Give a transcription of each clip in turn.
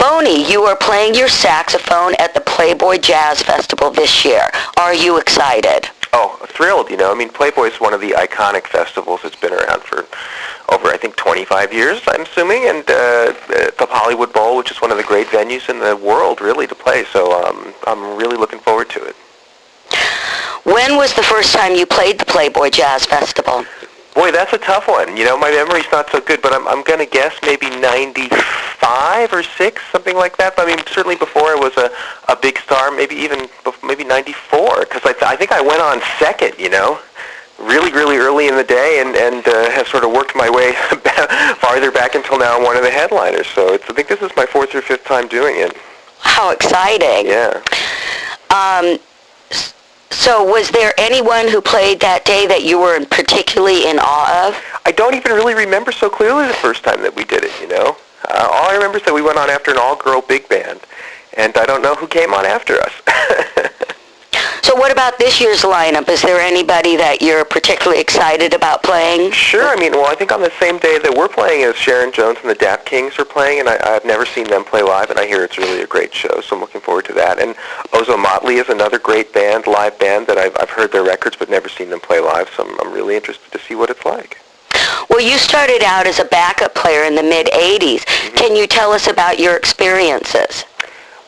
Boney, you are playing your saxophone at the Playboy Jazz Festival this year. Are you excited? Oh, thrilled, I mean, Playboy is one of the iconic festivals that's been around for over, I think, 25 years, I'm assuming, and the Hollywood Bowl, which is one of the great venues in the world, really, to play. So I'm really looking forward to it. When was the first time you played the Playboy Jazz Festival? Boy, that's a tough one. My memory's not so good, but I'm going to guess maybe 95 or 6, something like that. But I mean, certainly before I was a big star, maybe 94, because I think I went on second, really, really early in the day, and have sort of worked my way farther back until now I'm one of the headliners. So I think this is my 4th or 5th time doing it. How exciting. Yeah. So was there anyone who played that day that you were particularly in awe of? I don't even really remember so clearly the first time that we did it, all I remember is that we went on after an all-girl big band, and I don't know who came on after us. So what about this year's lineup? Is there anybody that you're particularly excited about playing? Sure. I mean, I think on the same day that we're playing as Sharon Jones and the Dap Kings are playing, and I've never seen them play live, and I hear it's really a great show, so I'm looking forward to that. And Ozo Motley is another great band, live band, that I've heard their records but never seen them play live, so I'm really interested to see what it's like. Well, you started out as a backup player in the mid-'80s. Mm-hmm. Can you tell us about your experiences?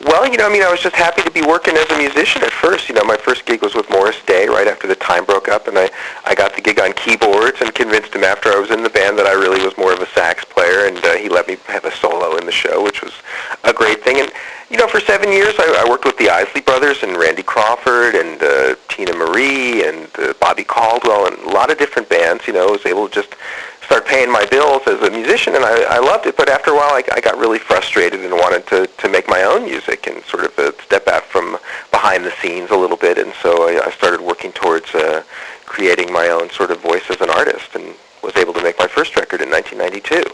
Well, I was just happy to be working as a musician at first. My first gig was with Morris Day right after the Time broke up, and I got the gig on keyboards and convinced him after I was in the band that I really was more of a sax player, and he let me have a solo in the show, which was a great thing. And, for 7 years I worked with the Isley Brothers and Randy Crawford and Tina Marie and Bobby Caldwell and a lot of different bands. I was able to just start paying my bills as a musician, and I loved it. But after a while, I got really frustrated and wanted to make my own music and sort of step out from behind the scenes a little bit. And so I started working towards creating my own sort of voice as an artist, and was able to make my first record in 1992.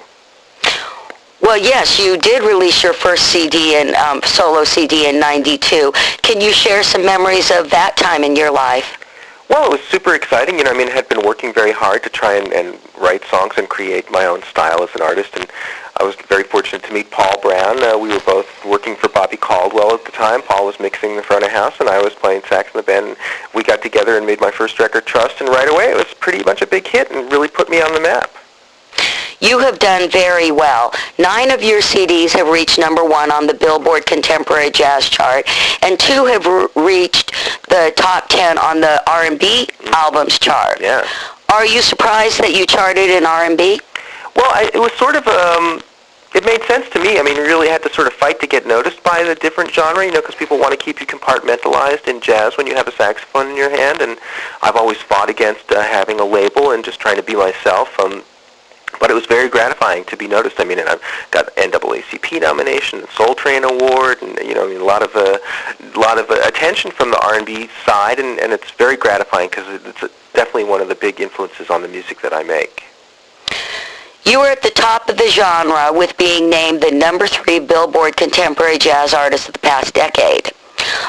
Well, yes, you did release your first CD and solo CD in '92. Can you share some memories of that time in your life? Well, it was super exciting. I had been working very hard to try and write songs and create my own style as an artist, and I was very fortunate to meet Paul Brown. We were both working for Bobby Caldwell at the time. Paul was mixing the front of house, and I was playing sax in the band. And we got together and made my first record, Trust, and right away it was pretty much a big hit and really put me on the map. You have done very well. 9 of your CDs have reached #1 on the Billboard Contemporary Jazz chart, and 2 have reached the top 10 on the R&B albums chart. Yeah. Are you surprised that you charted in R&B? Well, it was sort of, it made sense to me. I mean, you really had to sort of fight to get noticed by the different genre, because people want to keep you compartmentalized in jazz when you have a saxophone in your hand, and I've always fought against having a label and just trying to be myself. But it was very gratifying to be noticed. I mean, and I've got NAACP nomination, and Soul Train Award, and a lot of attention from the R&B side, and it's very gratifying because it's definitely one of the big influences on the music that I make. You were at the top of the genre with being named the #3 Billboard Contemporary Jazz Artist of the past decade,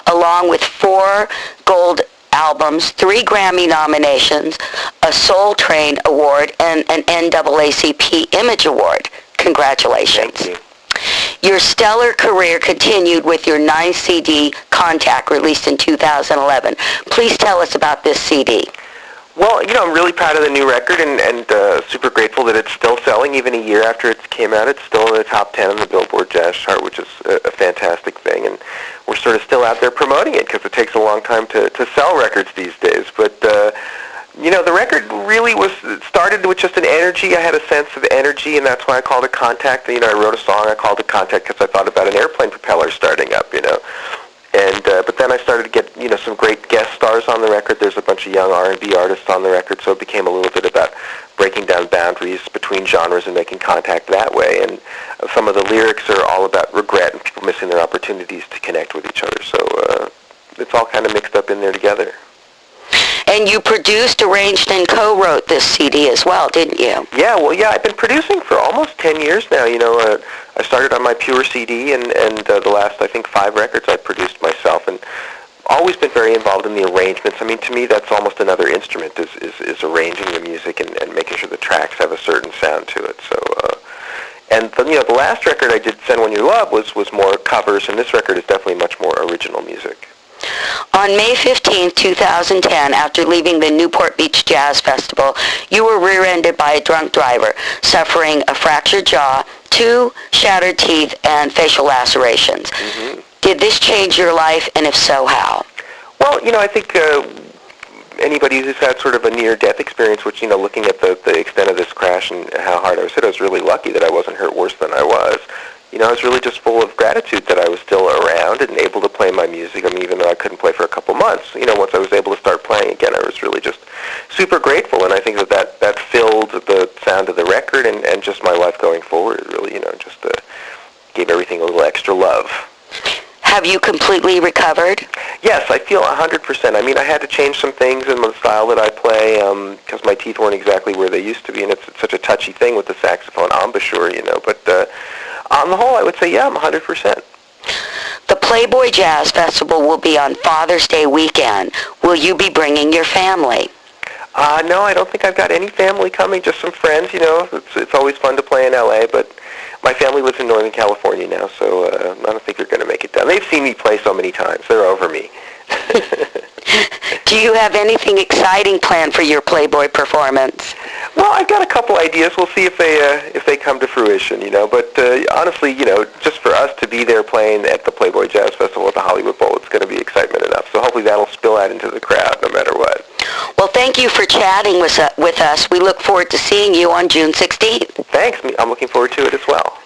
along with 4 gold albums, 3 Grammy nominations, a Soul Train Award, and an NAACP Image Award. Congratulations. Thank you. Your stellar career continued with your 9th CD, Contact, released in 2011. Please tell us about this CD. Well, I'm really proud of the new record and super grateful that it's still selling even a year after it came out. It's still in the top 10 on the Billboard Jazz chart, which is a fantastic thing. And we're sort of still out there promoting it because it takes a long time to sell records these days. But, the record really started with just an energy. I had a sense of energy, and that's why I called it Contact. I wrote a song, I called it Contact because I thought about an airplane propeller starting up, And but then I started to get some great guest stars on the record. There's a bunch of young R&B artists on the record, so it became a little bit about breaking down boundaries between genres and making contact that way. And some of the lyrics are all about regret and people missing their opportunities to connect with each other. So it's all kind of mixed up in there together. And you produced, arranged, and co-wrote this CD as well, didn't you? Yeah, I've been producing for almost 10 years now. I started on my Pure CD, and the last, I think, 5 records I produced myself, and always been very involved in the arrangements. I mean, to me, that's almost another instrument, is arranging the music and making sure the tracks have a certain sound to it. So And the last record I did, Send When You Love, was more covers, and this record is definitely much more original music. On May 15, 2010, after leaving the Newport Beach Jazz Festival, you were rear-ended by a drunk driver, suffering a fractured jaw, 2 shattered teeth, and facial lacerations. Mm-hmm. Did this change your life, and if so, how? Well, I think anybody who's had sort of a near-death experience, which, looking at the extent of this crash and how hard I was hit, I was really lucky that I wasn't hurt worse than I was. I was really just full of gratitude that I was still around and able to play my music. I mean, even though I couldn't play for a couple months, once I was able to start playing again, I was really just super grateful. And I think that filled the sound of the record and just my life going forward. It really, just gave everything a little extra love. Have you completely recovered? Yes, I feel 100%. I mean, I had to change some things in the style that I play because my teeth weren't exactly where they used to be, and it's such a touchy thing with the saxophone embouchure, But on the whole, I would say, yeah, I'm 100%. The Playboy Jazz Festival will be on Father's Day weekend. Will you be bringing your family? No, I don't think I've got any family coming, just some friends, It's always fun to play in L.A., but my family lives in Northern California now, so I don't think they're going to make it down. They've seen me play so many times. They're over me. Do you have anything exciting planned for your Playboy performance? Well, I've got a couple ideas. We'll see if they come to fruition, But honestly, just for us to be there playing at the Playboy Jazz Festival at the Hollywood Bowl, it's going to be excitement enough. So hopefully that'll spill out into the crowd no matter what. Well, thank you for chatting with us. We look forward to seeing you on June 16th. Thanks. I'm looking forward to it as well.